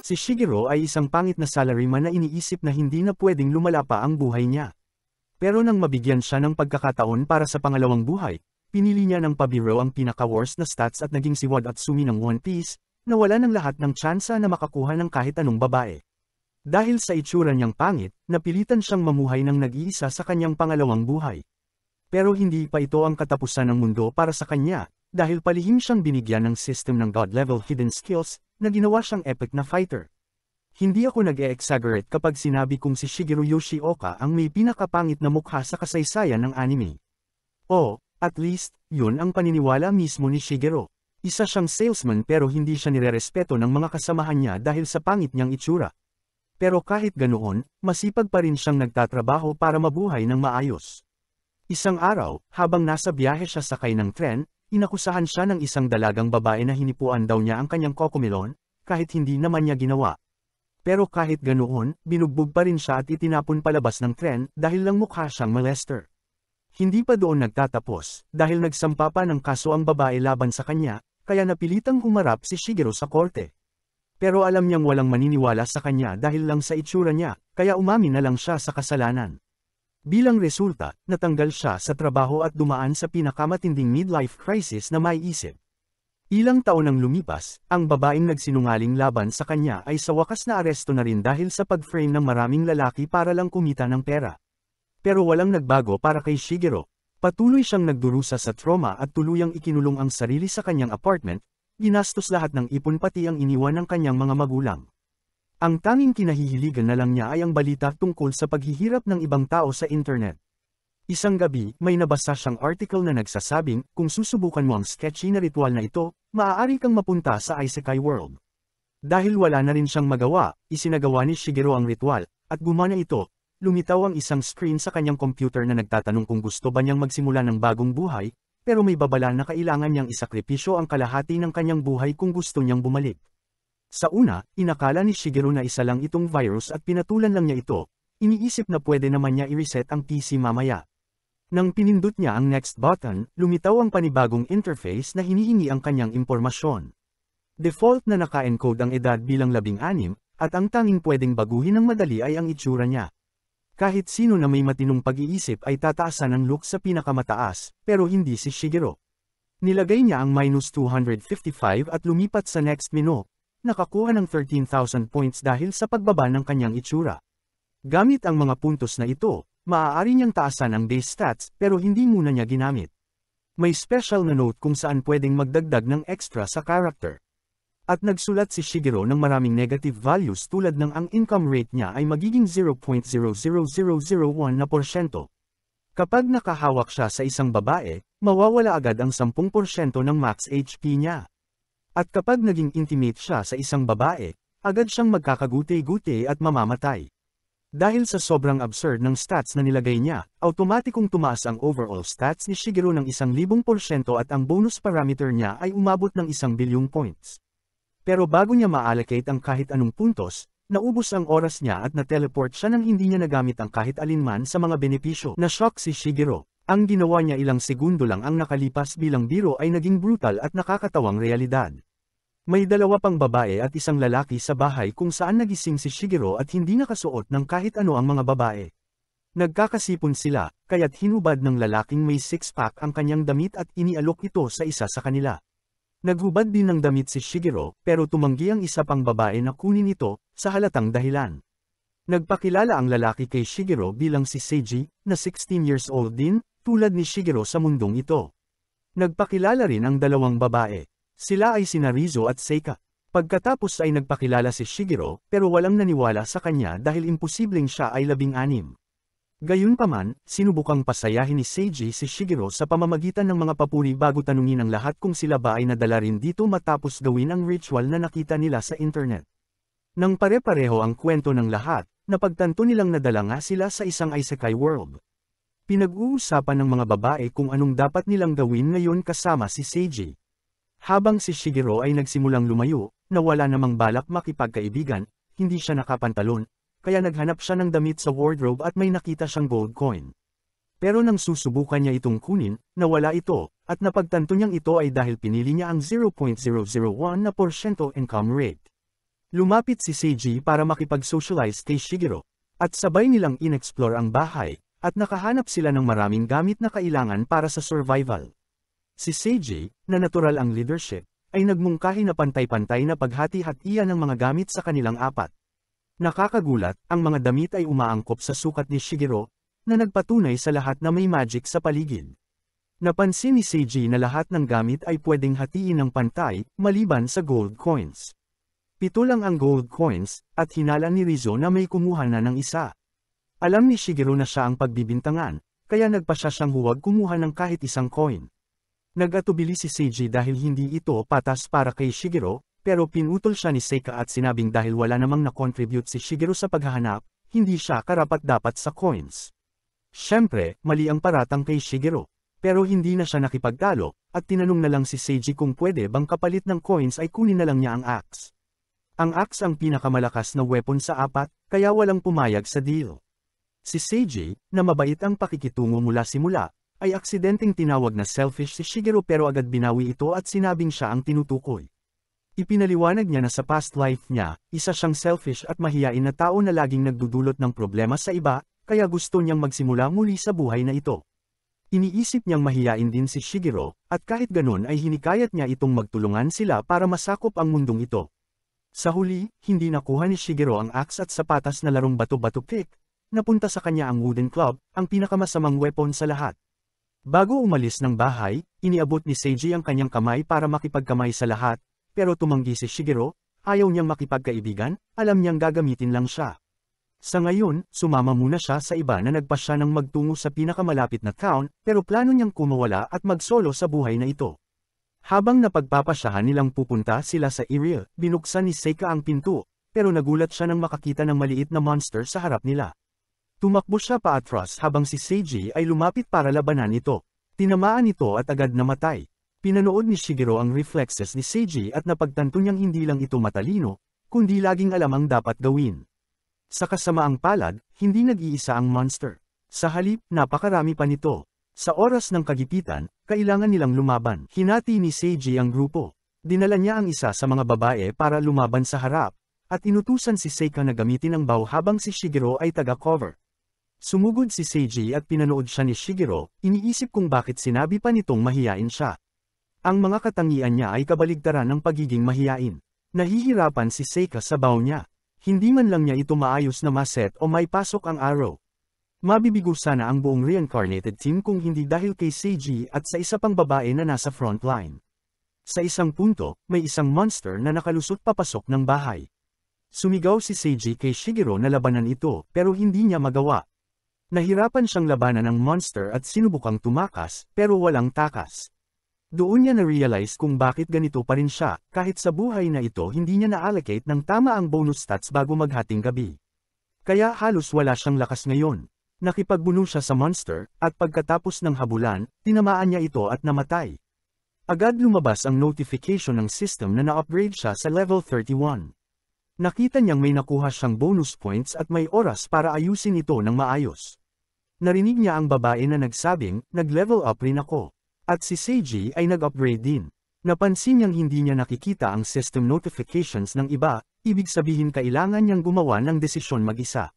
Si Shigeru ay isang pangit na salaryman na iniisip na hindi na pwedeng lumala pa ang buhay niya. Pero nang mabigyan siya ng pagkakataon para sa pangalawang buhay, pinili niya ng pabiro ang pinaka-worst na stats at naging si Wadatsumi ng One Piece, na wala ng lahat ng tsansa na makakuha ng kahit anong babae. Dahil sa itsura niyang pangit, napilitan siyang mamuhay ng nag-iisa sa kanyang pangalawang buhay. Pero hindi pa ito ang katapusan ng mundo para sa kanya, dahil palihim siyang binigyan ng system ng God-level hidden skills, na ginawa siyang epic na fighter. Hindi ako nag-e-exaggerate kapag sinabi kong si Shigeru Yoshioka ang may pinakapangit na mukha sa kasaysayan ng anime. O, at least, yun ang paniniwala mismo ni Shigeru. Isa siyang salesman pero hindi siya nirerespeto ng mga kasamahan niya dahil sa pangit niyang itsura. Pero kahit ganoon, masipag pa rin siyang nagtatrabaho para mabuhay ng maayos. Isang araw, habang nasa biyahe siya sakay ng tren, inakusahan siya ng isang dalagang babae na hinipuan daw niya ang kanyang kokomilon, kahit hindi naman niya ginawa. Pero kahit ganoon, binugbog pa rin siya at itinapon palabas ng tren dahil lang mukha siyang molester. Hindi pa doon nagtatapos, dahil nagsampa pa ng kaso ang babae laban sa kanya, kaya napilitang humarap si Shigeru sa korte. Pero alam niyang walang maniniwala sa kanya dahil lang sa itsura niya, kaya umamin na lang siya sa kasalanan. Bilang resulta, natanggal siya sa trabaho at dumaan sa pinakamatinding midlife crisis na maiisip. Ilang taon nang lumipas, ang babaeng nagsinungaling laban sa kanya ay sa wakas na aresto na rin dahil sa pag-frame ng maraming lalaki para lang kumita ng pera. Pero walang nagbago para kay Shigeru. Patuloy siyang nagdurusa sa trauma at tuluyang ikinulong ang sarili sa kanyang apartment, ginastos lahat ng ipon pati ang iniwan ng kanyang mga magulang. Ang tanging kinahihiligan na lang niya ay ang balita tungkol sa paghihirap ng ibang tao sa internet. Isang gabi, may nabasa siyang article na nagsasabing, kung susubukan mo ang sketchy na ritual na ito, maaari kang mapunta sa Isekai World. Dahil wala na rin siyang magawa, isinagawa ni Shigeru ang ritual, at gumana ito. Lumitaw ang isang screen sa kanyang computer na nagtatanong kung gusto ba niyang magsimula ng bagong buhay, pero may babala na kailangan niyang isakripisyo ang kalahati ng kanyang buhay kung gusto niyang bumalik. Sa una, inakala ni Shigeru na isa lang itong virus at pinatulan lang niya ito, iniisip na pwede naman niya i-reset ang PC mamaya. Nang pinindot niya ang next button, lumitaw ang panibagong interface na hinihingi ang kanyang impormasyon. Default na naka-encode ang edad bilang 16, at ang tanging pwedeng baguhin ng madali ay ang itsura niya. Kahit sino na may matinong pag-iisip ay tataasan ang look sa pinakamataas, pero hindi si Shigeru. Nilagay niya ang -255 at lumipat sa next menu. Nakakuha ng 13,000 points dahil sa pagbaba ng kanyang itsura. Gamit ang mga puntos na ito, maaari niyang taasan ang base stats pero hindi muna niya ginamit. May special na note kung saan pwedeng magdagdag ng extra sa character. At nagsulat si Shigeru ng maraming negative values tulad ng ang income rate niya ay magiging 0.00001%. Kapag nakahawak siya sa isang babae, mawawala agad ang 10% ng max HP niya. At kapag naging intimate siya sa isang babae, agad siyang magkakaguti-guti at mamamatay. Dahil sa sobrang absurd ng stats na nilagay niya, automatikong tumaas ang overall stats ni Shigeru ng 1,000% at ang bonus parameter niya ay umabot ng 1 bilyong points. Pero bago niya ma-allocate ang kahit anong puntos, naubos ang oras niya at na-teleport siya nang hindi niya nagamit ang kahit alinman sa mga benepisyo. Na-shock si Shigeru. Ang ginawa niya ilang segundo lang ang nakalipas bilang biro ay naging brutal at nakakatawang realidad. May dalawa pang babae at isang lalaki sa bahay kung saan nagising si Shigeru at hindi nakasuot ng kahit ano ang mga babae. Nagkakasipon sila, kaya't hinubad ng lalaking may six-pack ang kanyang damit at inialok ito sa isa sa kanila. Naghubad din ng damit si Shigeru, pero tumanggi ang isa pang babae na kunin ito, sa halatang dahilan. Nagpakilala ang lalaki kay Shigeru bilang si Seiji, na 16 years old din, tulad ni Shigeru sa mundong ito. Nagpakilala rin ang dalawang babae. Sila ay sina Rizo at Seika. Pagkatapos ay nagpakilala si Shigeru, pero walang naniwala sa kanya dahil imposibleng siya ay 16. Gayunpaman, sinubukang pasayahin ni Seiji si Shigeru sa pamamagitan ng mga papuri bago tanungin ang lahat kung sila ba ay nadala rin dito matapos gawin ang ritual na nakita nila sa internet. Nang pare-pareho ang kwento ng lahat, napagtanto nilang nadala nga sila sa isang isekai world. Pinag-uusapan ng mga babae kung anong dapat nilang gawin ngayon kasama si Seiji. Habang si Shigeru ay nagsimulang lumayo, na wala namang balak makipagkaibigan, hindi siya nakapantalon, kaya naghanap siya ng damit sa wardrobe at may nakita siyang gold coin. Pero nang susubukan niya itong kunin, nawala ito, at napagtanto niyang ito ay dahil pinili niya ang 0.001% income rate. Lumapit si Seiji para makipag-socialize kay Shigeru, at sabay nilang inexplore ang bahay, at nakahanap sila ng maraming gamit na kailangan para sa survival. Si Seiji, na natural ang leadership, ay nagmungkahi na pantay-pantay na paghati-hatian ng mga gamit sa kanilang apat. Nakakagulat, ang mga damit ay umaangkop sa sukat ni Shigeru, na nagpatunay sa lahat na may magic sa paligid. Napansin ni Seiji na lahat ng gamit ay pwedeng hatiin ng pantay, maliban sa gold coins. 7 lang ang gold coins, at hinala ni Rizzo na may kumuha na ng isa. Alam ni Shigeru na siya ang pagbibintangan, kaya nagpasya siyang huwag kumuha ng kahit isang coin. Nag-atubili si Seiji dahil hindi ito patas para kay Shigeru, pero pinutol siya ni Seika at sinabing dahil wala namang na-contribute si Shigeru sa paghahanap, hindi siya karapat-dapat sa coins. Siyempre, mali ang paratang kay Shigeru, pero hindi na siya nakipagtalo, at tinanong na lang si Seiji kung pwede bang kapalit ng coins ay kunin na lang niya ang axe. Ang axe ang pinakamalakas na weapon sa apat, kaya walang pumayag sa deal. Si Seiji, na mabait ang pakikitungo mula simula, ay aksidenteng tinawag na selfish si Shigeru pero agad binawi ito at sinabing siya ang tinutukoy. Ipinaliwanag niya na sa past life niya, isa siyang selfish at mahiyain na tao na laging nagdudulot ng problema sa iba, kaya gusto niyang magsimula muli sa buhay na ito. Iniisip niyang mahiyain din si Shigeru, at kahit ganun ay hinikayat niya itong magtulungan sila para masakop ang mundong ito. Sa huli, hindi nakuha ni Shigeru ang axe at sapatas na larong bato-bato pick, napunta sa kanya ang wooden club, ang pinakamasamang weapon sa lahat. Bago umalis ng bahay, iniabot ni Seiji ang kanyang kamay para makipagkamay sa lahat, pero tumanggi si Shigeru, ayaw niyang makipagkaibigan, alam niyang gagamitin lang siya. Sa ngayon, sumama muna siya sa iba na nagpasya ng magtungo sa pinakamalapit na town, pero plano niyang kumawala at magsolo sa buhay na ito. Habang napagpapasyahan nilang pupunta sila sa area, binuksan ni Seika ang pinto, pero nagulat siya nang makakita ng maliit na monster sa harap nila. Tumakbo siya paatras habang si Seiji ay lumapit para labanan ito. Tinamaan ito at agad namatay. Pinanood ni Shigeru ang reflexes ni Seiji at napagtanto niyang hindi lang ito matalino, kundi laging alam ang dapat gawin. Sa kasamaang palad, hindi nag-iisa ang monster. Sa halip, napakarami pa nito. Sa oras ng kagipitan, kailangan nilang lumaban. Hinati ni Seiji ang grupo. Dinala niya ang isa sa mga babae para lumaban sa harap, at inutusan si Seika na gamitin ang bow habang si Shigeru ay taga-cover. Sumugod si Seiji at pinanood siya ni Shigeru, iniisip kung bakit sinabi pa nitong mahiyain siya. Ang mga katangian niya ay kabaligtaran ng pagiging mahiyain. Nahihirapan si Seika sa bow niya. Hindi man lang niya ito maayos na maset o may pasok ang arrow. Mabibigo sana ang buong reincarnated team kung hindi dahil kay Seiji at sa isa pang babae na nasa front line. Sa isang punto, may isang monster na nakalusot papasok ng bahay. Sumigaw si Seiji kay Shigeru na labanan ito pero hindi niya magawa. Nahirapan siyang labanan ng monster at sinubukang tumakas pero walang takas. Doon niya na-realize kung bakit ganito pa rin siya, kahit sa buhay na ito hindi niya na-allocate ng tama ang bonus stats bago maghating gabi. Kaya halos wala siyang lakas ngayon. Nakipagbuno siya sa monster, at pagkatapos ng habulan, tinamaan niya ito at namatay. Agad lumabas ang notification ng system na na-upgrade siya sa level 31. Nakita niyang may nakuha siyang bonus points at may oras para ayusin ito ng maayos. Narinig niya ang babae na nagsabing, nag-level up rin ako. At si Seiji ay nag-upgrade din. Napansin niyang hindi niya nakikita ang system notifications ng iba, ibig sabihin kailangan niyang gumawa ng desisyon mag-isa.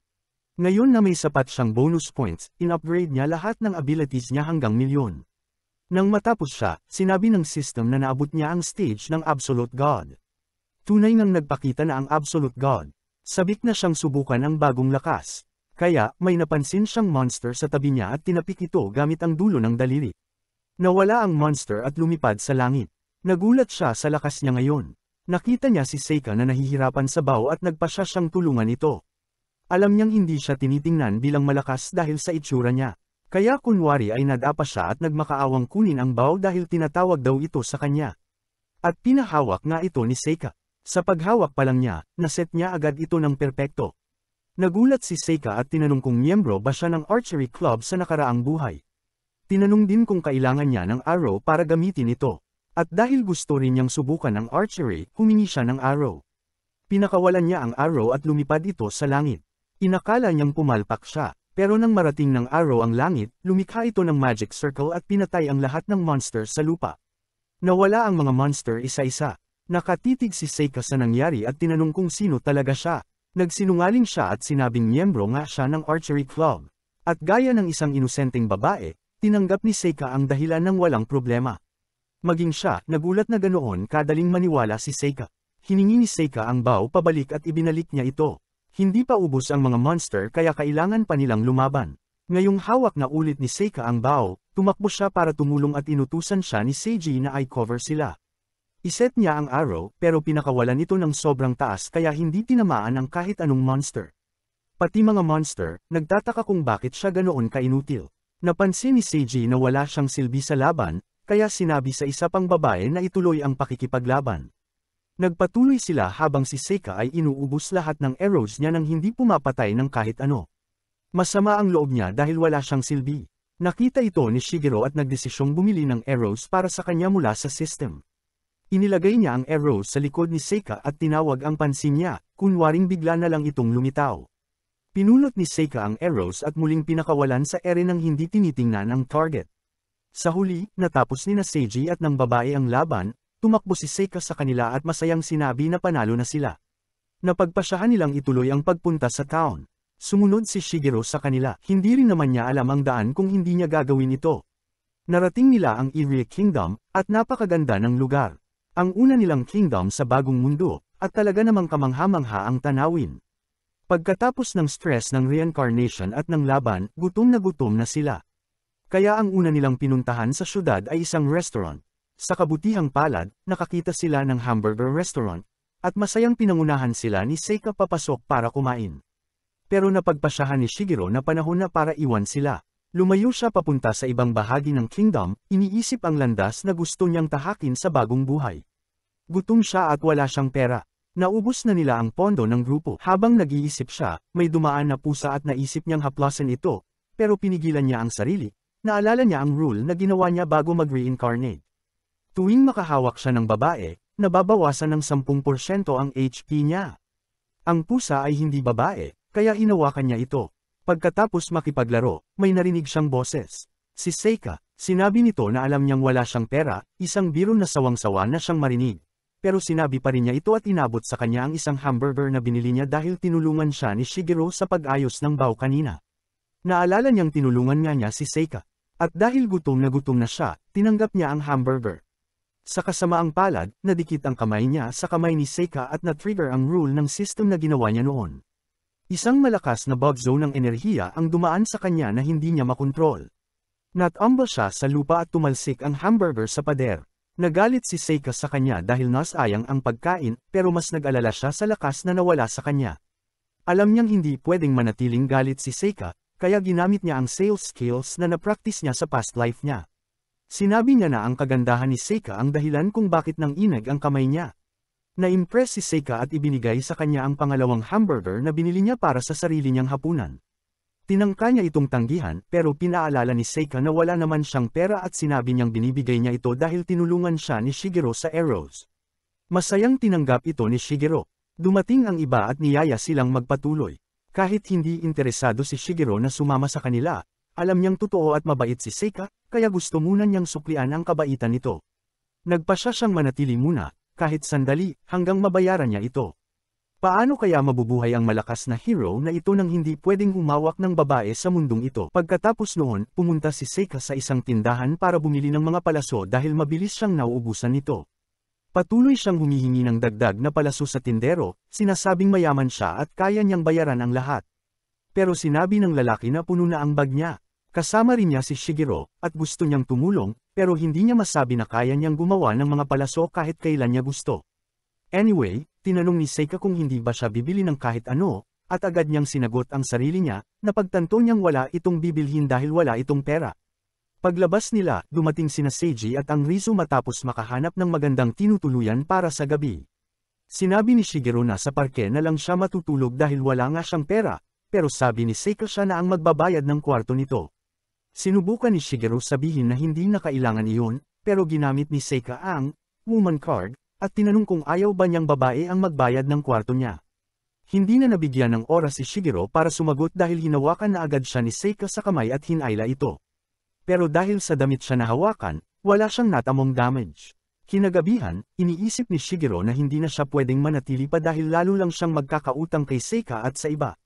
Ngayon na may sapat siyang bonus points, in-upgrade niya lahat ng abilities niya hanggang milyon. Nang matapos siya, sinabi ng system na naabot niya ang stage ng Absolute God. Tunay ngang nagpakita na ang Absolute God. Sabik na siyang subukan ang bagong lakas. Kaya, may napansin siyang monster sa tabi niya at tinapik ito gamit ang dulo ng daliri. Nawala ang monster at lumipad sa langit. Nagulat siya sa lakas niya ngayon. Nakita niya si Seika na nahihirapan sa bow at nagpasya siyang tulungan ito. Alam niyang hindi siya tinitingnan bilang malakas dahil sa itsura niya. Kaya kunwari ay nadapa siya at nagmakaawang kunin ang bow dahil tinatawag daw ito sa kanya. At pinahawak nga ito ni Seika. Sa paghawak pa lang niya, naset niya agad ito ng perpekto. Nagulat si Seika at tinanong kung miyembro ba siya ng archery club sa nakaraang buhay. Tinanong din kung kailangan niya ng arrow para gamitin ito. At dahil gusto rin niyang subukan ang archery, humingi siya ng arrow. Pinakawalan niya ang arrow at lumipad ito sa langit. Inakala niyang pumalpak siya, pero nang marating ng arrow ang langit, lumikha ito ng magic circle at pinatay ang lahat ng monster sa lupa. Nawala ang mga monster isa-isa. Nakatitig si Seika sa nangyari at tinanong kung sino talaga siya. Nagsinungaling siya at sinabing miyembro nga siya ng archery club. At gaya ng isang inosenteng babae, tinanggap ni Seika ang dahilan ng walang problema. Maging siya, nagulat na ganoon kadaling maniwala si Seika. Hiningi ni Seika ang bow pabalik at ibinalik niya ito. Hindi pa ubos ang mga monster kaya kailangan pa nilang lumaban. Ngayong hawak na ulit ni Seika ang bow, tumakbo siya para tumulong at inutusan siya ni Seiji na i-cover sila. Iset niya ang arrow pero pinakawalan ito ng sobrang taas kaya hindi tinamaan ang kahit anong monster. Pati mga monster, nagtataka kung bakit siya ganoon kainutil. Napansin ni Seiji na wala siyang silbi sa laban, kaya sinabi sa isa pang babae na ituloy ang pakikipaglaban. Nagpatuloy sila habang si Seika ay inuubos lahat ng arrows niya nang hindi pumapatay ng kahit ano. Masama ang loob niya dahil wala siyang silbi. Nakita ito ni Shigeru at nagdesisyong bumili ng arrows para sa kanya mula sa system. Inilagay niya ang arrows sa likod ni Seika at tinawag ang pansin niya, kunwaring bigla na lang itong lumitaw. Pinulot ni Seika ang arrows at muling pinakawalan sa ere nang hindi tinitingnan ang target. Sa huli, natapos ni Seiji at ng babae ang laban, tumakbo si Seika sa kanila at masayang sinabi na panalo na sila. Napagpasyahan nilang ituloy ang pagpunta sa town. Sumunod si Shigeru sa kanila, hindi rin naman niya alam ang daan kung hindi niya gagawin ito. Narating nila ang Irie Kingdom, at napakaganda ng lugar. Ang una nilang kingdom sa bagong mundo, at talaga namang kamangha-mangha ang tanawin. Pagkatapos ng stress ng reincarnation at ng laban, gutom na sila. Kaya ang una nilang pinuntahan sa syudad ay isang restaurant. Sa kabutihang palad, nakakita sila ng hamburger restaurant, at masayang pinangunahan sila ni Seika papasok para kumain. Pero napagpasyahan ni Shigeru na panahon na para iwan sila. Lumayo siya papunta sa ibang bahagi ng kingdom, iniisip ang landas na gusto niyang tahakin sa bagong buhay. Gutom siya at wala siyang pera. Naubos na nila ang pondo ng grupo. Habang nag-iisip siya, may dumaan na pusa at naisip niyang haplasan ito, pero pinigilan niya ang sarili. Naalala niya ang rule na ginawa niya bago mag-reincarnate. Tuwing makahawak siya ng babae, nababawasan ng 10% ang HP niya. Ang pusa ay hindi babae, kaya hinawakan niya ito. Pagkatapos makipaglaro, may narinig siyang boses. Si Seika, sinabi nito na alam niyang wala siyang pera, isang biro na sawang-sawa na siyang marinig. Pero sinabi pa rin niya ito at inabot sa kanya ang isang hamburger na binili niya dahil tinulungan siya ni Shigeru sa pag-ayos ng bow kanina. Naalala niyang tinulungan nga niya si Seika. At dahil gutom na siya, tinanggap niya ang hamburger. Sa kasamaang palad, nadikit ang kamay niya sa kamay ni Seika at na-trigger ang rule ng system na ginawa niya noon. Isang malakas na bug zone ng enerhiya ang dumaan sa kanya na hindi niya makontrol. Natumba siya sa lupa at tumalsik ang hamburger sa pader. Nagalit si Seika sa kanya dahil nasayang ang pagkain, pero mas nag-alala siya sa lakas na nawala sa kanya. Alam niyang hindi pwedeng manatiling galit si Seika, kaya ginamit niya ang sales skills na na-practice niya sa past life niya. Sinabi niya na ang kagandahan ni Seika ang dahilan kung bakit nang inag ang kamay niya. Na-impress si Seika at ibinigay sa kanya ang pangalawang hamburger na binili niya para sa sarili niyang hapunan. Tinangka niya itong tanggihan pero pinaalala ni Seika na wala naman siyang pera at sinabi niyang binibigay niya ito dahil tinulungan siya ni Shigeru sa arrows. Masayang tinanggap ito ni Shigeru. Dumating ang iba at niyaya silang magpatuloy. Kahit hindi interesado si Shigeru na sumama sa kanila, alam niyang totoo at mabait si Seika, kaya gusto muna niyang suklian ang kabaitan nito. Nagpasya siyang manatili muna, kahit sandali, hanggang mabayaran niya ito. Paano kaya mabubuhay ang malakas na hero na ito nang hindi pwedeng humawak ng babae sa mundong ito? Pagkatapos noon, pumunta si Seika sa isang tindahan para bumili ng mga palaso dahil mabilis siyang nauubusan nito. Patuloy siyang humihingi ng dagdag na palaso sa tindero, sinasabing mayaman siya at kaya niyang bayaran ang lahat. Pero sinabi ng lalaki na puno na ang bag niya. Kasama rin niya si Shigeru, at gusto niyang tumulong, pero hindi niya masabi na kaya niyang gumawa ng mga palaso kahit kailan niya gusto. Anyway, tinanong ni Seika kung hindi ba siya bibili ng kahit ano, at agad niyang sinagot ang sarili niya, na pagtanto niyang wala itong bibilhin dahil wala itong pera. Paglabas nila, dumating sina Seiji at ang Rizu matapos makahanap ng magandang tinutuluyan para sa gabi. Sinabi ni Shigeru na sa parke na lang siya matutulog dahil wala nga siyang pera, pero sabi ni Seika siya na ang magbabayad ng kwarto nito. Sinubukan ni Shigeru sabihin na hindi na kailangan iyon, pero ginamit ni Seika ang woman card, at tinanong kung ayaw ba niyang babae ang magbayad ng kwarto niya. Hindi na nabigyan ng oras si Shigeru para sumagot dahil hinawakan na agad siya ni Seika sa kamay at hinayla ito. Pero dahil sa damit siya nahawakan, wala siyang natamong damage. Kinagabihan, iniisip ni Shigeru na hindi na siya pwedeng manatili pa dahil lalo lang siyang magkakautang kay Seika at sa iba.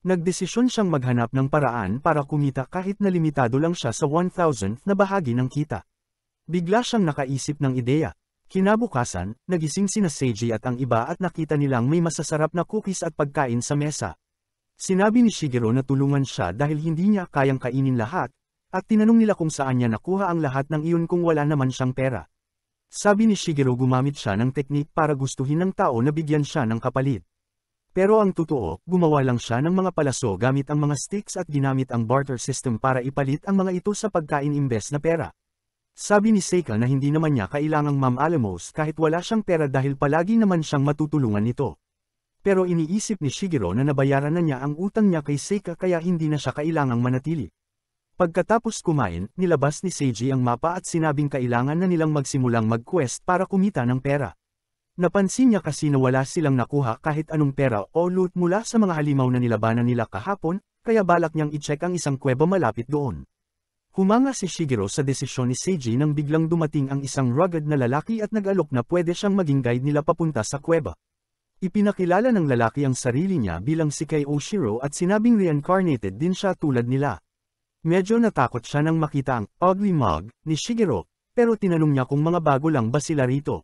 Nagdesisyon siyang maghanap ng paraan para kumita kahit na limitado lang siya sa 1,000th na bahagi ng kita. Bigla siyang nakaisip ng ideya. Kinabukasan, nagising sina Seiji at ang iba at nakita nilang may masasarap na cookies at pagkain sa mesa. Sinabi ni Shigeru na tulungan siya dahil hindi niya kayang kainin lahat, at tinanong nila kung saan niya nakuha ang lahat ng iyon kung wala naman siyang pera. Sabi ni Shigeru gumamit siya ng teknik para gustuhin ng tao na bigyan siya ng kapalit. Pero ang totoo, gumawa lang siya ng mga palaso gamit ang mga sticks at ginamit ang barter system para ipalit ang mga ito sa pagkain imbes na pera. Sabi ni Seika na hindi naman niya kailangang mamaalamos kahit wala siyang pera dahil palagi naman siyang matutulungan nito. Pero iniisip ni Shigeru na nabayaran na niya ang utang niya kay Seika kaya hindi na siya kailangang manatili. Pagkatapos kumain, nilabas ni Seiji ang mapa at sinabing kailangan na nilang magsimulang mag-quest para kumita ng pera. Napansin niya kasi na wala silang nakuha kahit anong pera o loot mula sa mga halimaw na nilabanan nila kahapon, kaya balak niyang i-check ang isang kuweba malapit doon. Humanga si Shigeru sa desisyon ni Seiji nang biglang dumating ang isang rugged na lalaki at nag-alok na pwede siyang maging guide nila papunta sa kuweba. Ipinakilala ng lalaki ang sarili niya bilang si Kei Oshiro at sinabing reincarnated din siya tulad nila. Medyo natakot siya nang makita ang ugly mug ni Shigeru, pero tinanong niya kung mga bago lang ba sila rito.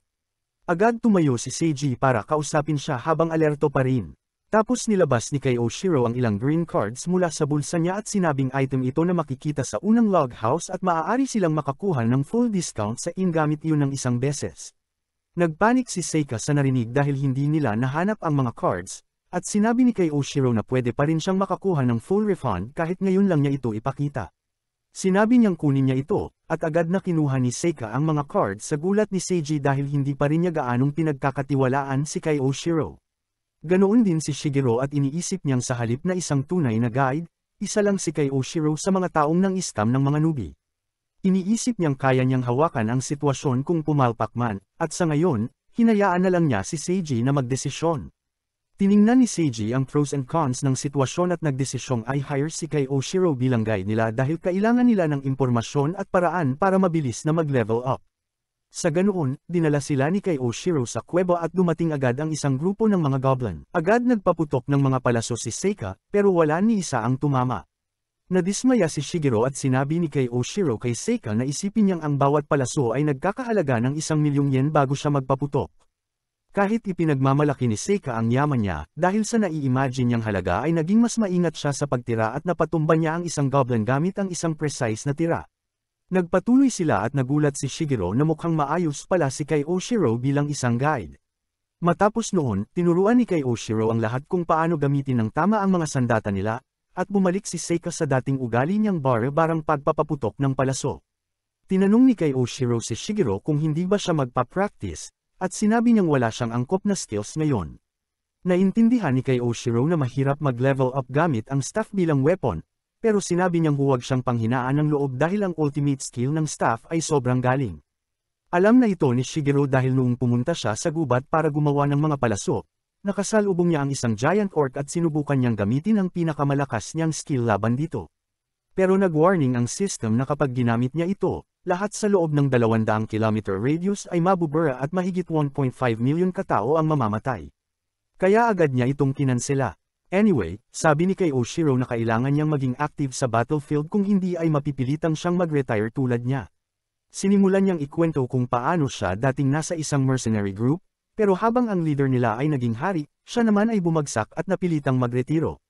Agad tumayo si Seiji para kausapin siya habang alerto pa rin. Tapos nilabas ni Kei Oshiro ang ilang green cards mula sa bulsa niya at sinabing item ito na makikita sa unang log house at maaari silang makakuha ng full discount sa gamit iyon ng isang beses. Nagpanik si Seika sa narinig dahil hindi nila nahanap ang mga cards, at sinabi ni Kei Oshiro na pwede pa rin siyang makakuha ng full refund kahit ngayon lang niya ito ipakita. Sinabi niyang kunin niya ito, at agad na kinuha ni Seika ang mga cards sa gulat ni Seiji dahil hindi pa rin niya gaanong pinagkakatiwalaan si Kei Oshiro. Ganoon din si Shigeru at iniisip niyang sa halip na isang tunay na guide, isa lang si Kei Oshiro sa mga taong nang-scam ng mga newbie. Iniisip niyang kaya niyang hawakan ang sitwasyon kung pumalpak man, at sa ngayon, hinayaan na lang niya si Seiji na magdesisyon. Tiningnan ni Seiji ang pros and cons ng sitwasyon at nagdesisyong i-hire si Kei Oshiro bilang guide nila dahil kailangan nila ng impormasyon at paraan para mabilis na mag-level up. Sa ganoon, dinala sila ni Kei Oshiro sa kuweba at dumating agad ang isang grupo ng mga goblin. Agad nagpaputok ng mga palaso si Seika, pero wala ni isa ang tumama. Nadismaya si Shigeru at sinabi ni Kei Oshiro kay Seika na isipin niyang ang bawat palaso ay nagkakahalaga ng 1,000,000 yen bago siya magpaputok. Kahit ipinagmamalaki ni Seika ang yaman niya, dahil sa nai-imagine niyang halaga ay naging mas maingat siya sa pagtira at napatumba niya ang isang goblin gamit ang isang precise na tira. Nagpatuloy sila at nagulat si Shigeru na mukhang maayos pala si Kei Oshiro bilang isang guide. Matapos noon, tinuruan ni Kei Oshiro ang lahat kung paano gamitin ng tama ang mga sandata nila, at bumalik si Seika sa dating ugali niyang bare-barang pagpapaputok ng palaso. Tinanong ni Kei Oshiro si Shigeru kung hindi ba siya magpa-practice, at sinabi niyang wala siyang angkop na skills ngayon. Naintindihan ni Kei Oshiro na mahirap mag-level up gamit ang staff bilang weapon, pero sinabi niyang huwag siyang panghinaan ng loob dahil ang ultimate skill ng staff ay sobrang galing. Alam na ito ni Shigeru dahil noong pumunta siya sa gubat para gumawa ng mga palaso, nakasalubong niya ang isang giant orc at sinubukan niyang gamitin ang pinakamalakas niyang skill laban dito. Pero nag-warning ang system na kapag ginamit niya ito, lahat sa loob ng 200 km radius ay mabubura at mahigit 1.5 million katao ang mamamatay. Kaya agad niya itong kinansela. Anyway, sabi ni Kei Oshiro na kailangan niyang maging active sa battlefield kung hindi ay mapipilitang siyang mag-retire tulad niya. Sinimulan niyang ikwento kung paano siya dating nasa isang mercenary group, pero habang ang leader nila ay naging hari, siya naman ay bumagsak at napilitang magretiro.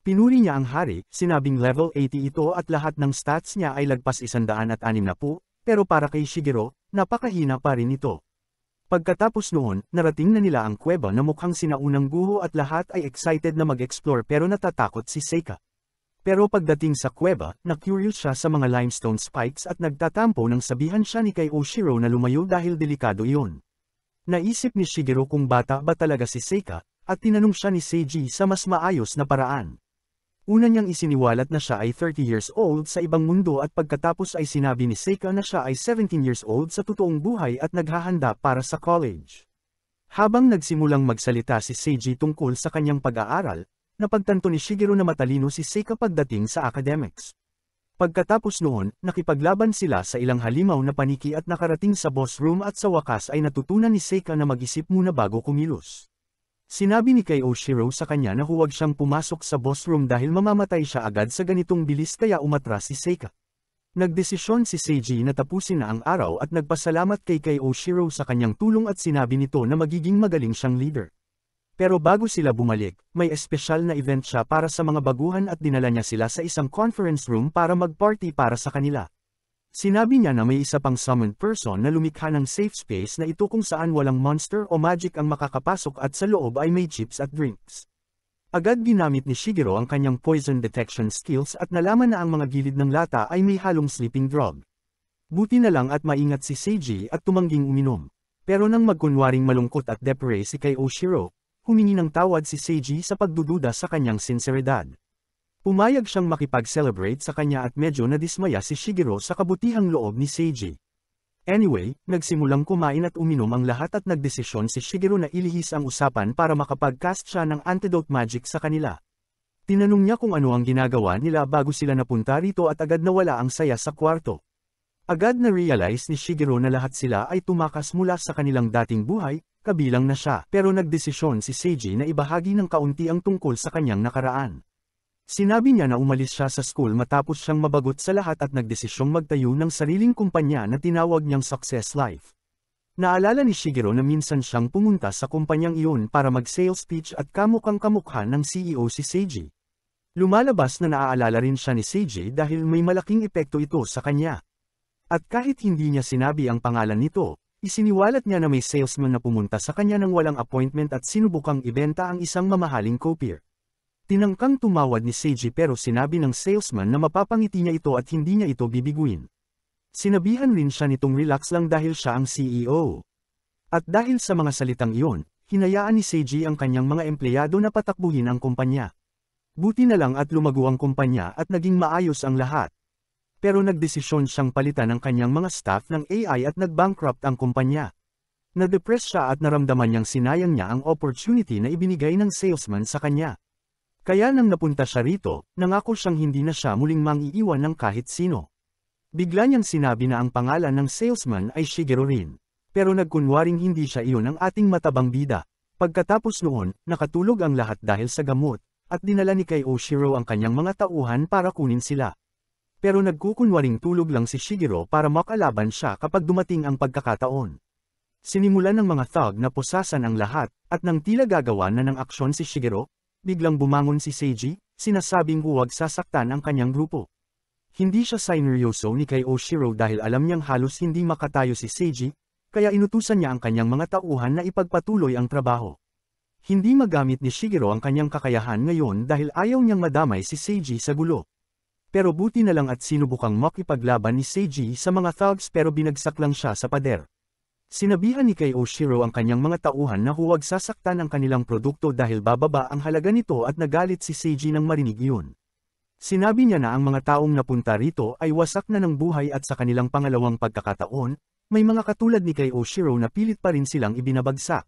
Pinuri niya ang hari, sinabing level 80 ito at lahat ng stats niya ay lagpas 160, pero para kay Shigeru, napakahina pa rin ito. Pagkatapos noon, narating na nila ang kuweba na mukhang sinaunang guho at lahat ay excited na mag-explore pero natatakot si Seika. Pero pagdating sa kuweba, na-curious siya sa mga limestone spikes at nagtatampo nang sabihan siya ni Kei Oshiro na lumayo dahil delikado iyon. Naisip ni Shigeru kung bata ba talaga si Seika, at tinanong siya ni Seiji sa mas maayos na paraan. Una niyang isiniwalat na siya ay 30 years old sa ibang mundo at pagkatapos ay sinabi ni Seika na siya ay 17 years old sa totoong buhay at naghahanda para sa college. Habang nagsimulang magsalita si Seiji tungkol sa kanyang pag-aaral, napagtanto ni Shigeru na matalino si Seika pagdating sa academics. Pagkatapos noon, nakipaglaban sila sa ilang halimaw na paniki at nakarating sa boss room at sa wakas ay natutunan ni Seika na mag-isip muna bago kumilos. Sinabi ni Kei Oshiro sa kanya na huwag siyang pumasok sa boss room dahil mamamatay siya agad sa ganitong bilis kaya umatras si Seika. Nagdesisyon si Seiji na tapusin na ang araw at nagpasalamat kay Kei Oshiro sa kanyang tulong at sinabi nito na magiging magaling siyang leader. Pero bago sila bumalik, may espesyal na event siya para sa mga baguhan at dinala niya sila sa isang conference room para mag-party para sa kanila. Sinabi niya na may isa pang summoned person na lumikha ng safe space na ito kung saan walang monster o magic ang makakapasok at sa loob ay may chips at drinks. Agad ginamit ni Shigeru ang kanyang poison detection skills at nalaman na ang mga gilid ng lata ay may halong sleeping drug. Buti na lang at maingat si Seiji at tumangging uminom. Pero nang magkunwaring malungkot at depre si Kei Oshiro, humingi ng tawad si Seiji sa pagdududa sa kanyang sinseridad. Pumayag siyang makipag-celebrate sa kanya at medyo nadismaya si Shigeru sa kabutihang loob ni Seiji. Anyway, nagsimulang kumain at uminom ang lahat at nagdesisyon si Shigeru na ilihis ang usapan para makapag-cast siya ng antidote magic sa kanila. Tinanong niya kung ano ang ginagawa nila bago sila napunta rito at agad nawala ang saya sa kwarto. Agad na-realize ni Shigeru na lahat sila ay tumakas mula sa kanilang dating buhay, kabilang na siya. Pero nagdesisyon si Seiji na ibahagi ng kaunti ang tungkol sa kanyang nakaraan. Sinabi niya na umalis siya sa school matapos siyang mabagot sa lahat at nagdesisyong magtayo ng sariling kumpanya na tinawag niyang Success Life. Naalala ni Shigeru na minsan siyang pumunta sa kumpanyang iyon para mag-sales pitch at kamukhang kamukha ng CEO si Seiji. Lumalabas na naaalala rin siya ni Seiji dahil may malaking epekto ito sa kanya. At kahit hindi niya sinabi ang pangalan nito, isiniwalat niya na may salesman na pumunta sa kanya ng walang appointment at sinubukang ibenta ang isang mamahaling copier. Tinangkang tumawad ni Seiji pero sinabi ng salesman na mapapangiti niya ito at hindi niya ito bibiguin. Sinabihan rin siya nitong relax lang dahil siya ang CEO. At dahil sa mga salitang iyon, hinayaan ni Seiji ang kanyang mga empleyado na patakbuhin ang kumpanya. Buti na lang at lumago ang kumpanya at naging maayos ang lahat. Pero nagdesisyon siyang palitan ang kanyang mga staff ng AI at nag-bankrupt ang kumpanya. Nadepress siya at naramdaman niyang sinayang niya ang opportunity na ibinigay ng salesman sa kanya. Kaya nang napunta siya rito, nangako siyang hindi na siya muling mangiiwan ng kahit sino. Bigla niyang sinabi na ang pangalan ng salesman ay Shigeru rin. Pero nagkunwaring hindi siya iyon ang ating matabang bida. Pagkatapos noon, nakatulog ang lahat dahil sa gamot, at dinala ni Kei Oshiro ang kanyang mga tauhan para kunin sila. Pero nagkukunwaring tulog lang si Shigeru para makalaban siya kapag dumating ang pagkakataon. Sinimulan ng mga thug na pusasan ang lahat, at nang tila gagawa na ng aksyon si Shigeru, biglang bumangon si Seiji, sinasabing huwag sasaktan ang kanyang grupo. Hindi siya sineryoso ni Kei Oshiro dahil alam niyang halos hindi makatayo si Seiji, kaya inutusan niya ang kanyang mga tauhan na ipagpatuloy ang trabaho. Hindi magamit ni Shigeru ang kanyang kakayahan ngayon dahil ayaw niyang madamay si Seiji sa gulo. Pero buti na lang at sinubukang makipaglaban ni Seiji sa mga thugs pero binagsak lang siya sa pader. Sinabihan ni Kei Oshiro ang kanyang mga tauhan na huwag sasaktan ang kanilang produkto dahil bababa ang halaga nito at nagalit si Seiji nang marinig iyon. Sinabi niya na ang mga taong napunta rito ay wasak na ng buhay at sa kanilang pangalawang pagkakataon, may mga katulad ni Kei Oshiro na pilit pa rin silang ibinabagsak.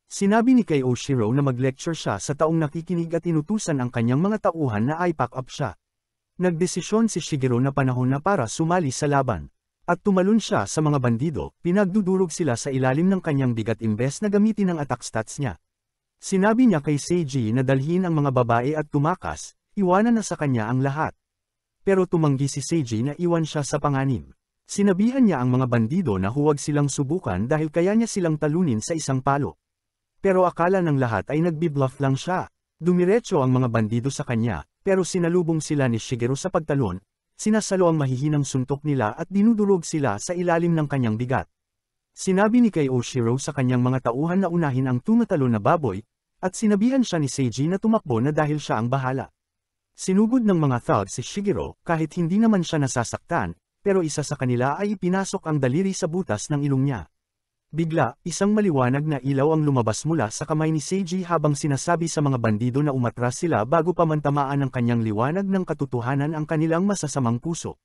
Sinabi ni Kei Oshiro na mag-lecture siya sa taong nakikinig at inutusan ang kanyang mga tauhan na i-pack up siya. Nagdesisyon si Shigeru na panahon na para sumali sa laban. At tumalon siya sa mga bandido, pinagdudurog sila sa ilalim ng kanyang bigat imbes na gamitin ang attack stats niya. Sinabi niya kay Seiji na dalhin ang mga babae at tumakas, iwanan na sa kanya ang lahat. Pero tumanggi si Seiji na iwan siya sa panganib. Sinabihan niya ang mga bandido na huwag silang subukan dahil kaya niya silang talunin sa isang palo. Pero akala ng lahat ay nagbi-bluff lang siya. Dumiretso ang mga bandido sa kanya, pero sinalubong sila ni Shigeru sa pagtalon. Sinasalo ang mahihinang suntok nila at dinudurog sila sa ilalim ng kanyang bigat. Sinabi ni Kei Oshiro sa kanyang mga tauhan na unahin ang tumatalon na baboy, at sinabihan siya ni Seiji na tumakbo na dahil siya ang bahala. Sinugod ng mga thug si Shigeru kahit hindi naman siya nasasaktan, pero isa sa kanila ay ipinasok ang daliri sa butas ng ilong niya. Bigla, isang maliwanag na ilaw ang lumabas mula sa kamay ni Seiji habang sinasabi sa mga bandido na umatras sila bago pa man tamaan ng kanyang liwanag ng katotohanan ang kanilang masasamang puso.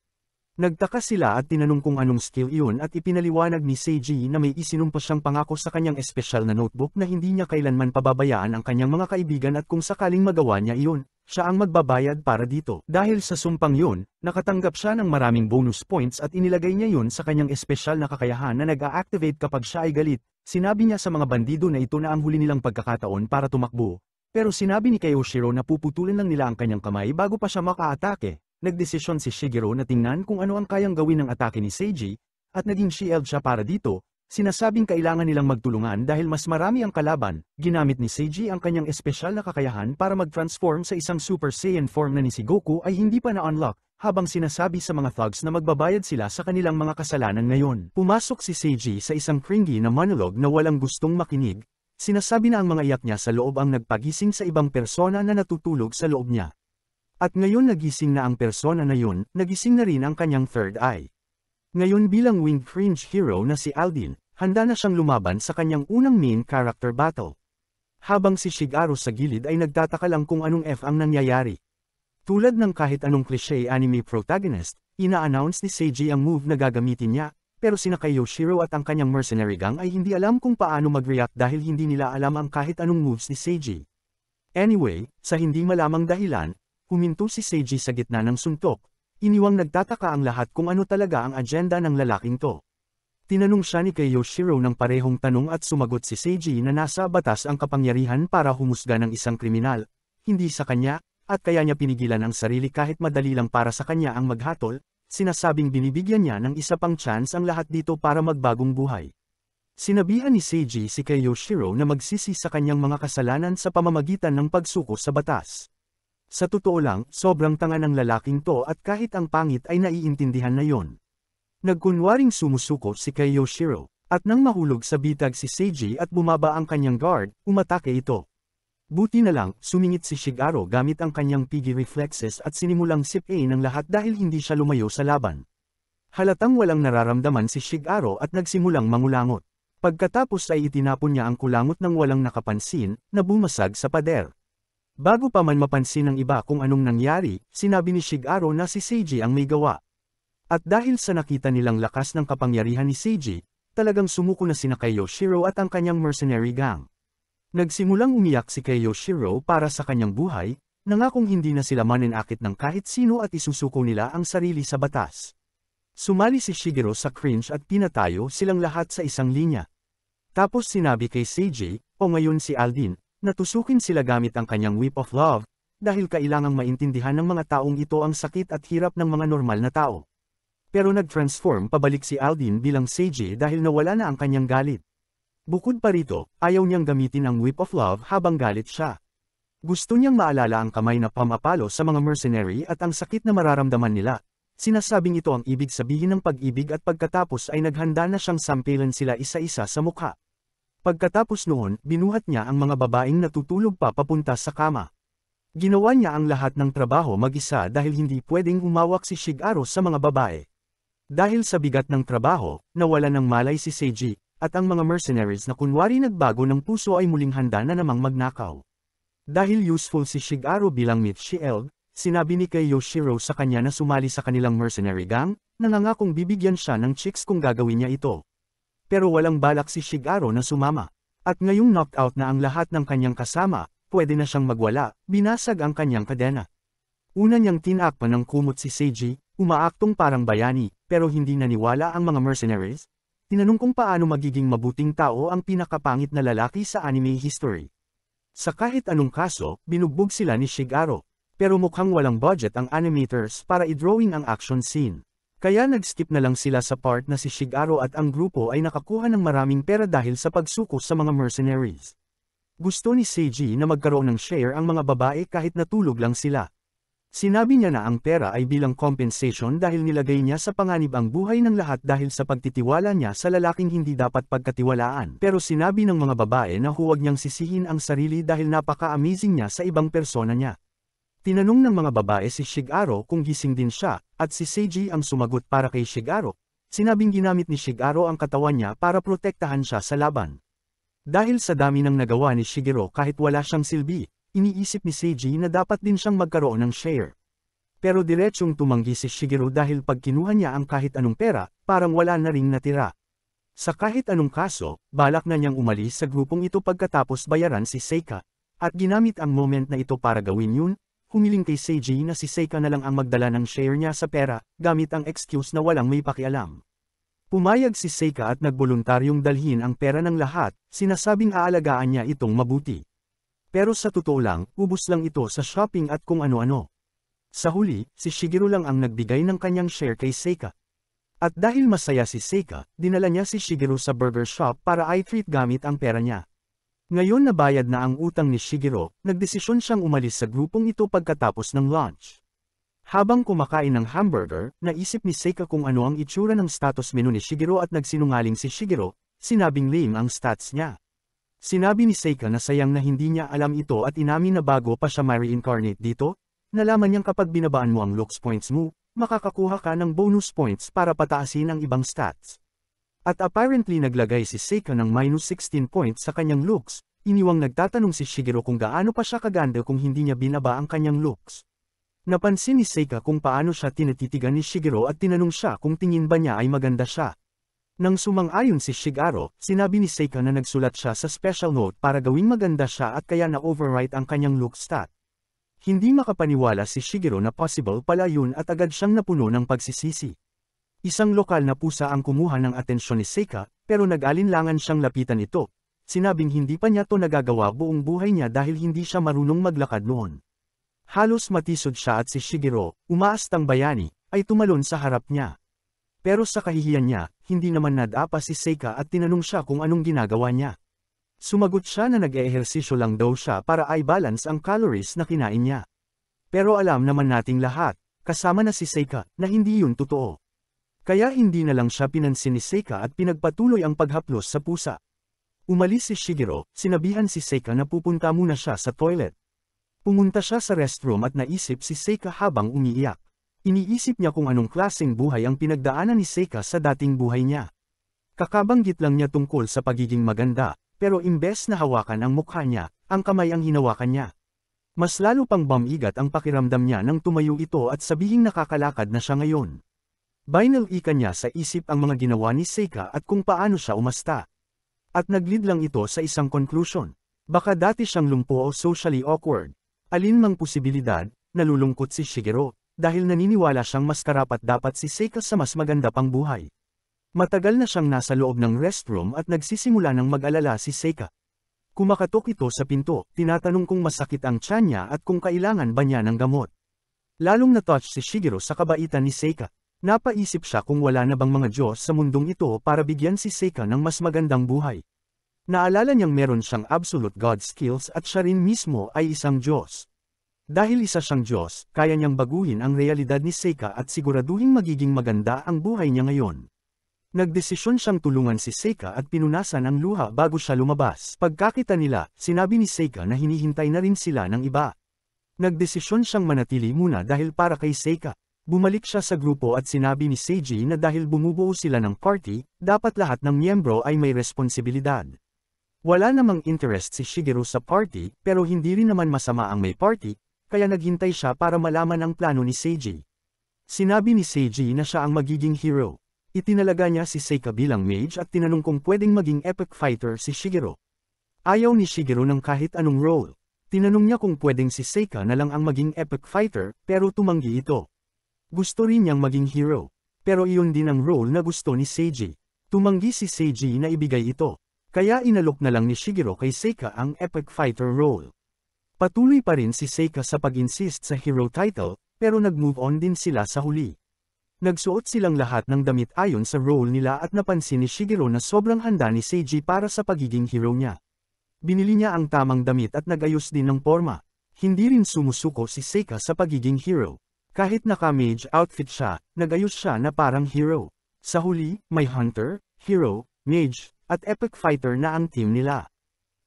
Nagtaka sila at tinanong kung anong skill iyon at ipinaliwanag ni Seiji na may isinumpa siyang pangako sa kanyang espesyal na notebook na hindi niya kailanman pababayaan ang kanyang mga kaibigan at kung sakaling magawa niya iyon, siya ang magbabayad para dito. Dahil sa sumpang yun, nakatanggap siya ng maraming bonus points at inilagay niya yun sa kanyang espesyal na kakayahan na nag-a-activate kapag siya ay galit. Sinabi niya sa mga bandido na ito na ang huli nilang pagkakataon para tumakbo. Pero sinabi ni Kyoshiro na puputulin lang nila ang kanyang kamay bago pa siya maka-atake. Nagdesisyon si Shigeru na tingnan kung ano ang kayang gawin ng atake ni Seiji, at naging shield siya para dito. Sinasabing kailangan nilang magtulungan dahil mas marami ang kalaban. Ginamit ni Seiji ang kanyang espesyal na kakayahan para mag-transform sa isang Super Saiyan form na ni si Goku ay hindi pa na-unlock, habang sinasabi sa mga thugs na magbabayad sila sa kanilang mga kasalanan ngayon. Pumasok si Seiji sa isang cringy na monologue na walang gustong makinig. Sinasabi na ang mga iyak niya sa loob ang nagpagising sa ibang persona na natutulog sa loob niya. At ngayon nagising na ang persona na yun, nagising na rin ang kanyang third eye. Ngayon bilang winged fringe hero na si Aldin, handa na siyang lumaban sa kanyang unang main character battle. Habang si Shigeru sa gilid ay nagtataka lang kung anong ang nangyayari. Tulad ng kahit anong cliché anime protagonist, ina-announce ni Seiji ang move na gagamitin niya, pero sina Kyoshiro at ang kanyang mercenary gang ay hindi alam kung paano mag-react dahil hindi nila alam ang kahit anong moves ni Seiji. Anyway, sa hindi malamang dahilan, huminto si Seiji sa gitna ng suntok, iniwang nagtataka ang lahat kung ano talaga ang agenda ng lalaking to. Tinanong siya ni Kyoshiro ng parehong tanong at sumagot si Seiji na nasa batas ang kapangyarihan para humusga ng isang kriminal, hindi sa kanya, at kaya niya pinigilan ang sarili kahit madali lang para sa kanya ang maghatol, sinasabing binibigyan niya ng isa pang chance ang lahat dito para magbagong buhay. Sinabihan ni Seiji si Kyoshiro na magsisi sa kanyang mga kasalanan sa pamamagitan ng pagsuko sa batas. Sa totoo lang, sobrang tanga ng lalaking to at kahit ang pangit ay naiintindihan na yon. Nagkunwaring sumusuko si Kyoshiro, at nang mahulog sa bitag si Seiji at bumaba ang kanyang guard, umatake ito. Buti na lang, sumingit si Shigeru gamit ang kanyang piggy reflexes at sinimulang sip-a ng lahat dahil hindi siya lumayo sa laban. Halatang walang nararamdaman si Shigeru at nagsimulang mangulangot. Pagkatapos ay itinapon niya ang kulangot ng walang nakapansin, na bumasag sa pader. Bago pa man mapansin ng iba kung anong nangyari, sinabi ni Shigeru na si Seiji ang may gawa. At dahil sa nakita nilang lakas ng kapangyarihan ni Seiji, talagang sumuko na sina Kyoshiro at ang kanyang mercenary gang. Nagsimulang umiyak si Kyoshiro para sa kanyang buhay, nangakong hindi na sila maninakit ng kahit sino at isusuko nila ang sarili sa batas. Sumali si Shigeru sa cringe at pinatayo silang lahat sa isang linya. Tapos sinabi kay Seiji, o ngayon si Aldin, natusukin sila gamit ang kanyang whip of love, dahil kailangang maintindihan ng mga taong ito ang sakit at hirap ng mga normal na tao. Pero nag-transform pabalik si Aldin bilang Seiji dahil nawala na ang kanyang galit. Bukod pa rito, ayaw niyang gamitin ang whip of love habang galit siya. Gusto niyang maalala ang kamay na pamapalo sa mga mercenary at ang sakit na mararamdaman nila. Sinasabing ito ang ibig sabihin ng pag-ibig at pagkatapos ay naghanda na siyang sampilan sila isa-isa sa mukha. Pagkatapos noon, binuhat niya ang mga babaeng natutulog pa papunta sa kama. Ginawa niya ang lahat ng trabaho mag-isa dahil hindi pwedeng humawak si Shigeru sa mga babae. Dahil sa bigat ng trabaho, nawala ng malay si Seiji, at ang mga mercenaries na kunwari nagbago ng puso ay muling handa na namang magnakaw. Dahil useful si Shigeru bilang myth shield, sinabi ni Kyoshiro sa kanya na sumali sa kanilang mercenary gang, nangangakong bibigyan siya ng chicks kung gagawin niya ito. Pero walang balak si Shigeru na sumama. At ngayong knocked out na ang lahat ng kanyang kasama, pwede na siyang magwala, binasag ang kanyang kadena. Una niyang tinakpan ng kumot si Seiji, umaaktong parang bayani, pero hindi naniwala ang mga mercenaries. Tinanong kung paano magiging mabuting tao ang pinakapangit na lalaki sa anime history. Sa kahit anong kaso, binugbog sila ni Shigeru. Pero mukhang walang budget ang animators para i-drawing ang action scene. Kaya nag-skip na lang sila sa part na si Shigeru at ang grupo ay nakakuha ng maraming pera dahil sa pagsuko sa mga mercenaries. Gusto ni Seiji na magkaroon ng share ang mga babae kahit natulog lang sila. Sinabi niya na ang pera ay bilang compensation dahil nilagay niya sa panganib ang buhay ng lahat dahil sa pagtitiwala niya sa lalaking hindi dapat pagkatiwalaan. Pero sinabi ng mga babae na huwag niyang sisihin ang sarili dahil napaka-amazing niya sa ibang persona niya. Tinanong ng mga babae si Shigeru kung gising din siya, at si Seiji ang sumagot para kay Shigeru. Sinabing ginamit ni Shigeru ang katawan niya para protektahan siya sa laban. Dahil sa dami ng nagawa ni Shigeru kahit wala siyang silbi, iniisip ni Seiji na dapat din siyang magkaroon ng share. Pero diretsyong tumanggi si Shigeru dahil pag kinuha niya ang kahit anong pera, parang wala na ring natira. Sa kahit anong kaso, balak na niyang umalis sa grupong ito pagkatapos bayaran si Seika. At ginamit ang moment na ito para gawin yun, humiling kay Seiji na si Seika na lang ang magdala ng share niya sa pera, gamit ang excuse na walang may pakialam. Pumayag si Seika at nagboluntaryong dalhin ang pera ng lahat, sinasabing aalagaan niya itong mabuti. Pero sa totoo lang, ubos lang ito sa shopping at kung ano-ano. Sa huli, si Shigeru lang ang nagbigay ng kanyang share kay Seika. At dahil masaya si Seika, dinala niya si Shigeru sa burger shop para i-treat gamit ang pera niya. Ngayon na bayad na ang utang ni Shigeru, nagdesisyon siyang umalis sa grupong ito pagkatapos ng lunch. Habang kumakain ng hamburger, naisip ni Seika kung ano ang itsura ng status menu ni Shigeru at nagsinungaling si Shigeru, sinabing lame ang stats niya. Sinabi ni Seika na sayang na hindi niya alam ito at inamin na bago pa siya ma-reincarnate dito, nalaman niyang kapag binabaan mo ang looks points mo, makakakuha ka ng bonus points para pataasin ang ibang stats. At apparently naglagay si Seika ng minus 16 points sa kanyang looks, iniwang nagtatanong si Shigeru kung gaano pa siya kaganda kung hindi niya binaba ang kanyang looks. Napansin ni Seika kung paano siya tinititigan ni Shigeru at tinanong siya kung tingin ba niya ay maganda siya. Nang sumang-ayon si Shigeru, sinabi ni Seika na nagsulat siya sa special note para gawing maganda siya at kaya na-overwrite ang kanyang look stat. Hindi makapaniwala si Shigeru na possible pala yun at agad siyang napuno ng pagsisisi. Isang lokal na pusa ang kumuha ng atensyon ni Seika, pero nag-alinlangan siyang lapitan ito. Sinabing hindi pa niya to nagagawa buong buhay niya dahil hindi siya marunong maglakad noon. Halos matisod siya at si Shigeru, umaastang bayani, ay tumalon sa harap niya. Pero sa kahihiyan niya, hindi naman nadapa si Seika at tinanong siya kung anong ginagawa niya. Sumagot siya na nag-eehersisyo lang daw siya para i-balance ang calories na kinain niya. Pero alam naman nating lahat, kasama na si Seika, na hindi yun totoo. Kaya hindi na lang siya pinansin ni Seika at pinagpatuloy ang paghaplos sa pusa. Umalis si Shigeru, sinabihan si Seika na pupunta muna siya sa toilet. Pumunta siya sa restroom at naisip si Seika habang umiiyak. Iniisip niya kung anong klaseng buhay ang pinagdaanan ni Seika sa dating buhay niya. Kakabanggit lang niya tungkol sa pagiging maganda. Pero imbes na hawakan ang mukha niya, ang kamay ang hinawakan niya. Mas lalo pang bumigat ang pakiramdam niya nang tumayo ito at sabihing nakakalakad na siya ngayon. Binalikan niya sa isip ang mga ginawa ni Seika at kung paano siya umasta. At naglid lang ito sa isang conclusion. Baka dati siyang lumpo o socially awkward. Alinmang posibilidad, nalulungkot si Shigeru, dahil naniniwala siyang mas karapat-dapat si Seika sa mas maganda pang buhay. Matagal na siyang nasa loob ng restroom at nagsisimula ng mag-alala si Seika. Kumakatok ito sa pinto, tinatanong kung masakit ang tiyan niya at kung kailangan ba niya ng gamot. Lalong na-touch si Shigeru sa kabaitan ni Seika. Napaisip siya kung wala na bang mga Diyos sa mundong ito para bigyan si Seika ng mas magandang buhay. Naalala niyang meron siyang absolute God skills at siya rin mismo ay isang Diyos. Dahil isa siyang Diyos, kaya niyang baguhin ang realidad ni Seika at siguraduhin magiging maganda ang buhay niya ngayon. Nagdesisyon siyang tulungan si Seika at pinunasan ang luha bago siya lumabas. Pagkakita nila, sinabi ni Seika na hinihintay na rin sila ng iba. Nagdesisyon siyang manatili muna dahil para kay Seika. Bumalik siya sa grupo at sinabi ni Seiji na dahil bumubuo sila ng party, dapat lahat ng miyembro ay may responsibilidad. Wala namang interest si Shigeru sa party, pero hindi rin naman masama ang may party, kaya naghintay siya para malaman ang plano ni Seiji. Sinabi ni Seiji na siya ang magiging hero. Itinalaga niya si Seika bilang mage at tinanong kung pwedeng maging epic fighter si Shigeru. Ayaw ni Shigeru ng kahit anong role. Tinanong niya kung pwedeng si Seika na lang ang maging epic fighter, pero tumanggi ito. Gusto rin niyang maging hero. Pero iyon din ang role na gusto ni Seiji. Tumanggi si Seiji na ibigay ito. Kaya inalok na lang ni Shigeru kay Seika ang epic fighter role. Patuloy pa rin si Seika sa pag-insist sa hero title, pero nag-move on din sila sa huli. Nagsuot silang lahat ng damit ayon sa role nila at napansin ni Shigeru na sobrang handa ni Seiji para sa pagiging hero niya. Binili niya ang tamang damit at nag-ayos din ng forma. Hindi rin sumusuko si Seika sa pagiging hero. Kahit naka-mage outfit siya, nag-ayos siya na parang hero. Sa huli, may hunter, hero, mage, at epic fighter na ang team nila.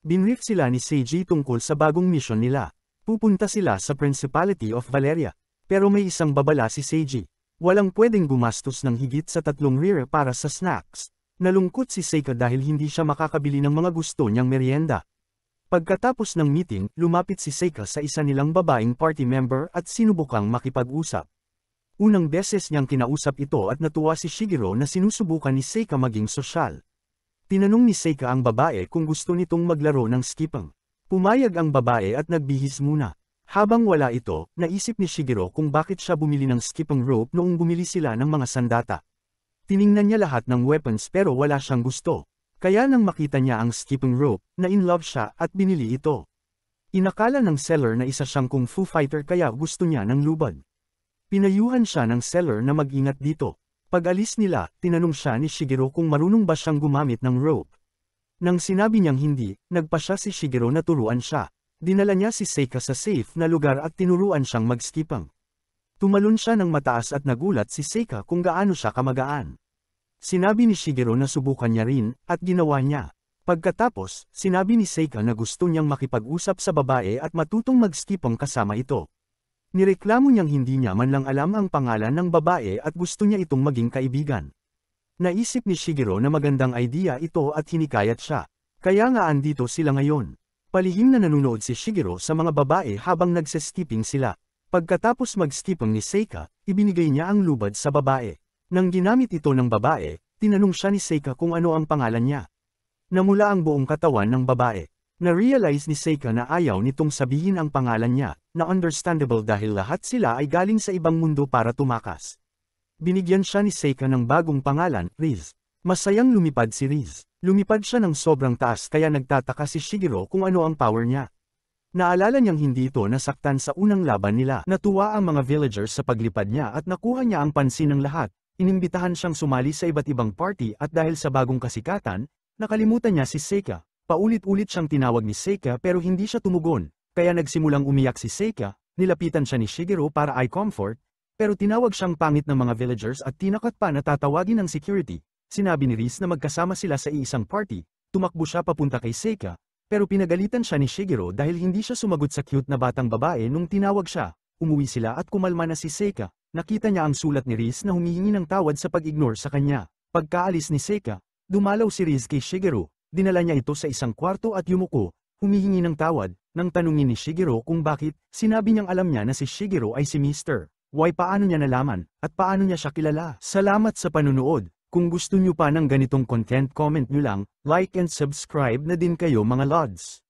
Binrief sila ni Seiji tungkol sa bagong mission nila. Pupunta sila sa Principality of Valeria. Pero may isang babala si Seiji. Walang pwedeng gumastos ng higit sa 3 lire para sa snacks. Nalungkot si Seika dahil hindi siya makakabili ng mga gusto niyang merienda. Pagkatapos ng meeting, lumapit si Seika sa isa nilang babaeng party member at sinubukang makipag-usap. Unang beses niyang kinausap ito at natuwa si Shigero na sinusubukan ni Seika maging sosyal. Tinanong ni Seika ang babae kung gusto nitong maglaro ng skipping. Pumayag ang babae at nagbihis muna. Habang wala ito, naisip ni Shigero kung bakit siya bumili ng skipping rope noong bumili sila ng mga sandata. Tiningnan niya lahat ng weapons pero wala siyang gusto. Kaya nang makita niya ang skipping rope, na-in-love siya at binili ito. Inakala ng seller na isa siyang kung fu fighter kaya gusto niya ng lubad. Pinayuhan siya ng seller na mag-ingat dito. Pag-alis nila, tinanong siya ni Shigero kung marunong ba siyang gumamit ng rope. Nang sinabi niyang hindi, nagpa siya si Shigero na turuan siya. Dinala niya si Seika sa safe na lugar at tinuruan siyang mag-skipping. Tumalon siya ng mataas at nagulat si Seika kung gaano siya kamagaan. Sinabi ni Shigero na subukan niya rin, at ginawa niya. Pagkatapos, sinabi ni Seika na gusto niyang makipag-usap sa babae at matutong mag-skipping kasama ito. Nireklamo niyang hindi niya man lang alam ang pangalan ng babae at gusto niya itong maging kaibigan. Naisip ni Shigero na magandang idea ito at hinikayat siya. Kaya nga andito sila ngayon. Palihim na nanunood si Shigero sa mga babae habang nagse-skipping sila. Pagkatapos mag-skipping ni Seika, ibinigay niya ang lubad sa babae. Nang ginamit ito ng babae, tinanong siya ni Seika kung ano ang pangalan niya. Namula ang buong katawan ng babae. Na-realize ni Seika na ayaw nitong sabihin ang pangalan niya, na understandable dahil lahat sila ay galing sa ibang mundo para tumakas. Binigyan siya ni Seika ng bagong pangalan, Riz. Masayang lumipad si Riz. Lumipad siya ng sobrang taas kaya nagtataka si Shigero kung ano ang power niya. Naalala niyang hindi ito nasaktan sa unang laban nila. Natuwa ang mga villagers sa paglipad niya at nakuha niya ang pansin ng lahat. Inimbitahan siyang sumali sa iba't ibang party at dahil sa bagong kasikatan, nakalimutan niya si Seika. Paulit-ulit siyang tinawag ni Seika pero hindi siya tumugon, kaya nagsimulang umiyak si Seika, nilapitan siya ni Shigero para eye comfort, pero tinawag siyang pangit ng mga villagers at tinakat pa na tatawagin ng security. Sinabi ni Riz na magkasama sila sa iisang party, tumakbo siya papunta kay Seika, pero pinagalitan siya ni Shigero dahil hindi siya sumagot sa cute na batang babae nung tinawag siya. Umuwi sila at kumalma na si Seika. Nakita niya ang sulat ni Riz na humihingi ng tawad sa pag-ignore sa kanya. Pagkaalis ni Seika, dumalaw si Riz kay Shigero, dinala niya ito sa isang kwarto at yumuko, humihingi ng tawad. Nang tanungin ni Shigero kung bakit, sinabi niyang alam niya na si Shigero ay si Mr. Y. Paano niya nalaman, at paano niya siya kilala? Salamat sa panunood. Kung gusto niyo pa ng ganitong content, comment niyo lang, like and subscribe na din kayo mga lods.